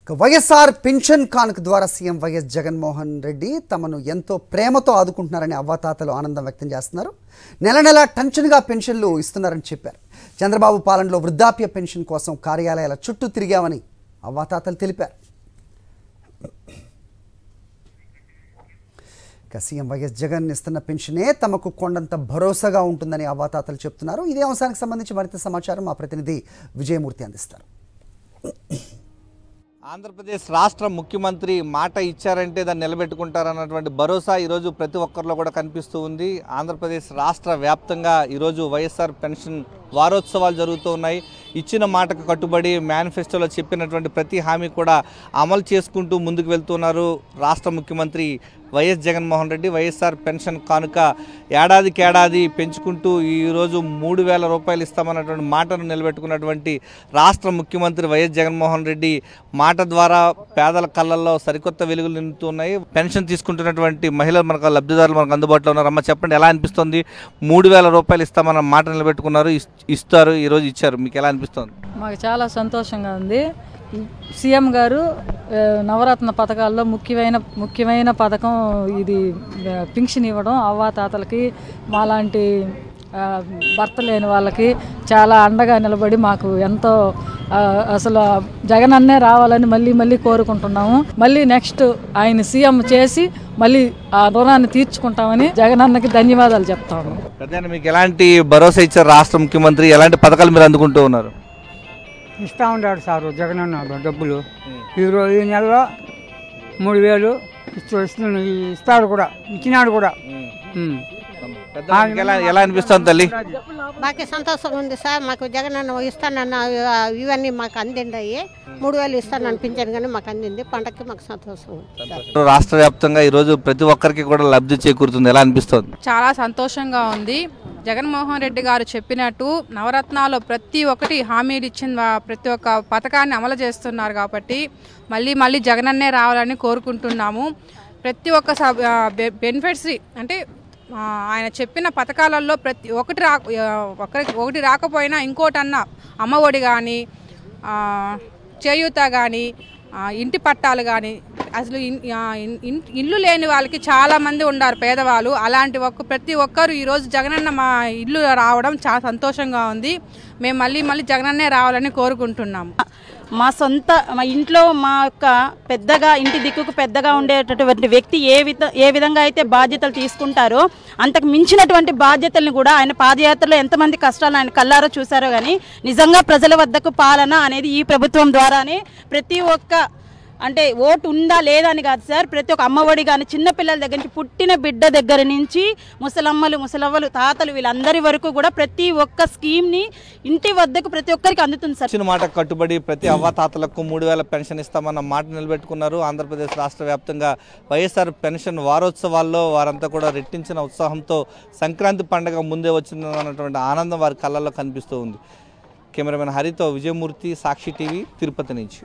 YSR pension కానుక ద్వారా CM YS Jaganmohan Reddy తమను ఎంతో ప్రేమతో ఆదుకుంటున్నారని అవ్వాతాతలు ఆనందం వ్యక్తం చేస్తున్నారు. నెల నెల టెన్షన్గా పెన్షన్లు ఇస్తున్నారని చెప్పారు. చంద్రబాబు పాలనలో వృద్ధాప్య పెన్షన్ కోసం కార్యాలయాల చుట్టూ తిరిగామని అవ్వాతాతలు తెలిపారు. సీఎం వైఎస్ జగన్ ఇస్తున్న పెన్షనే తమకు కొండంత భరోసాగా ఉంటుందని అవ్వాతాతలు చెప్తున్నారు. ఇదే అంశానికి సంబంధించి మరింత సమాచారం మా ప్రతినిధి విజయమూర్తి అందిస్తారు. ఆంధ్రప్రదేశ్ రాష్ట్ర ముఖ్యమంత్రి మాట ఇచ్చారంటే దాన్ని నిలబెట్టుకుంటారన్నటువంటి భరోసా ఈరోజు ప్రతి ఒక్కరిలో కూడా కనిపిస్తూ ఉంది. ఆంధ్రప్రదేశ్ రాష్ట్ర వ్యాప్తంగా ఈరోజు వైఎస్ఆర్ పెన్షన్ వారోత్సవాలు జరుగుతూ ఉన్నాయి. ఇచ్చిన మాటకు కట్టుబడి మేనిఫెస్టోలో చెప్పినటువంటి ప్రతి హామీ కూడా అమలు చేసుకుంటూ ముందుకు వెళ్తున్నారు రాష్ట్ర ముఖ్యమంత్రి వైఎస్ జగన్మోహన్ రెడ్డి. వైఎస్ఆర్ పెన్షన్ కానుక ఏడాదికి ఏడాది పెంచుకుంటూ ఈరోజు 3,000 రూపాయలు ఇస్తామన్నటువంటి మాటను నిలబెట్టుకున్నటువంటి రాష్ట్ర ముఖ్యమంత్రి వైఎస్ జగన్మోహన్ రెడ్డి మాట ద్వారా పేదల కళ్ళల్లో సరికొత్త వెలుగులు నింపుతున్నాయి. పెన్షన్ తీసుకుంటున్నటువంటి మహిళలు మనకు లబ్ధిదారులు మనకు అందుబాటులో ఉన్నారు. అమ్మ చెప్పండి, ఎలా అనిపిస్తుంది? 3,000 రూపాయలు ఇస్తామన్న మాట నిలబెట్టుకున్నారు, ఇస్తారు, ఈరోజు ఇచ్చారు. మీకు ఎలా అనిపిస్తుంది? మాకు చాలా సంతోషంగా ఉంది. సీఎం గారు నవరత్న పథకాల్లో ముఖ్యమైన పథకం ఇది పింఛన్ ఇవ్వడం. అవ్వాతాతలకి మాలాంటి భర్త లేని వాళ్ళకి చాలా అండగా నిలబడి మాకు ఎంతో అసలు జగన్ అన్నే రావాలని మళ్ళీ కోరుకుంటున్నాము. మళ్ళీ నెక్స్ట్ ఆయన సీఎం చేసి మళ్ళీ ఆ రుణాన్ని తీర్చుకుంటామని జగన్ అన్నకి ధన్యవాదాలు చెప్తాము. మీకు ఎలాంటి భరోసా ఇచ్చారు రాష్ట్ర ముఖ్యమంత్రి? ఎలాంటి పథకాలు మీరు అందుకుంటూ ఉన్నారు? ఇస్తూ ఉంటాడు సారు జగన్ అన్న డబ్బులు. ఈ నెలలో 3,000 ఇస్తాడు కూడా, ఇచ్చినాడు కూడా. ఎలా అనిపిస్తుంది తల్లి? మాకు సంతోషంగా ఉంది సార్. మాకు జగన్ అన్న ఇస్తానన్న ఇవన్నీ మాకు అందిండాయి. 3,000 ఇస్తాను అనిపించాను కానీ మాకు అందింది. పండగకి మాకు సంతోషం. రాష్ట్ర వ్యాప్తంగా ఈరోజు ప్రతి ఒక్కరికి కూడా లబ్ధి చేకూరుతుంది. ఎలా అనిపిస్తుంది? చాలా సంతోషంగా ఉంది. జగన్మోహన్ రెడ్డి గారు చెప్పినట్టు నవరత్నాలు ప్రతి ఒక్కటి హామీలు ఇచ్చిన ప్రతి ఒక్క పథకాన్ని అమలు చేస్తున్నారు కాబట్టి మళ్ళీ జగనన్నే రావాలని కోరుకుంటున్నాము. ప్రతి ఒక్క బెనిఫిట్స్ అంటే ఆయన చెప్పిన పథకాలలో ప్రతి ఒకటి రాకపోయినా ఇంకోటన్నా అమ్మఒడి కానీ, చేయూత కానీ, ఇంటి పట్టాలు కానీ, అసలు ఇల్లు లేని వాళ్ళకి చాలామంది ఉన్నారు పేదవాళ్ళు. అలాంటి ప్రతి ఒక్కరు ఈరోజు జగనన్న మా ఇల్లు రావడం చాలా సంతోషంగా ఉంది. మేము మళ్ళీ జగనన్నే రావాలని కోరుకుంటున్నాము. మా ఇంట్లో మా యొక్క పెద్దగా ఇంటి దిక్కుకు పెద్దగా ఉండేటటువంటి వ్యక్తి ఏ విధంగా అయితే బాధ్యతలు తీసుకుంటారో అంతకు మించినటువంటి బాధ్యతల్ని కూడా ఆయన పాదయాత్రలో ఎంతమంది కష్టాలు ఆయన కళ్ళారో చూసారో. కానీ నిజంగా ప్రజల వద్దకు పాలన అనేది ఈ ప్రభుత్వం ద్వారానే. ప్రతి ఒక్క అంటే ఓటు ఉందా లేదా అని కాదు సార్, ప్రతి ఒక్క అమ్మఒడి కానీ చిన్నపిల్లల దగ్గర నుంచి పుట్టిన బిడ్డ దగ్గర నుంచి ముసలవ్వలు తాతలు వీళ్ళందరి వరకు కూడా ప్రతి ఒక్క స్కీమ్ని ఇంటి వద్దకు ప్రతి ఒక్కరికి అందుతుంది సార్. ఇచ్చిన మాట కట్టుబడి ప్రతి అవ్వాతాతలకు 3,000 పెన్షన్ ఇస్తామన్న మాట నిలబెట్టుకున్నారు. ఆంధ్రప్రదేశ్ రాష్ట్ర వ్యాప్తంగా వైఎస్ఆర్ పెన్షన్ వారోత్సవాల్లో వారంతా కూడా రెట్టించిన ఉత్సాహంతో సంక్రాంతి పండుగ ముందే వచ్చిందన్నటువంటి ఆనందం వారి కళ్ళల్లో కనిపిస్తూ ఉంది. కెమెరామెన్ హరితో విజయమూర్తి, సాక్షి టీవీ, తిరుపతి నుంచి.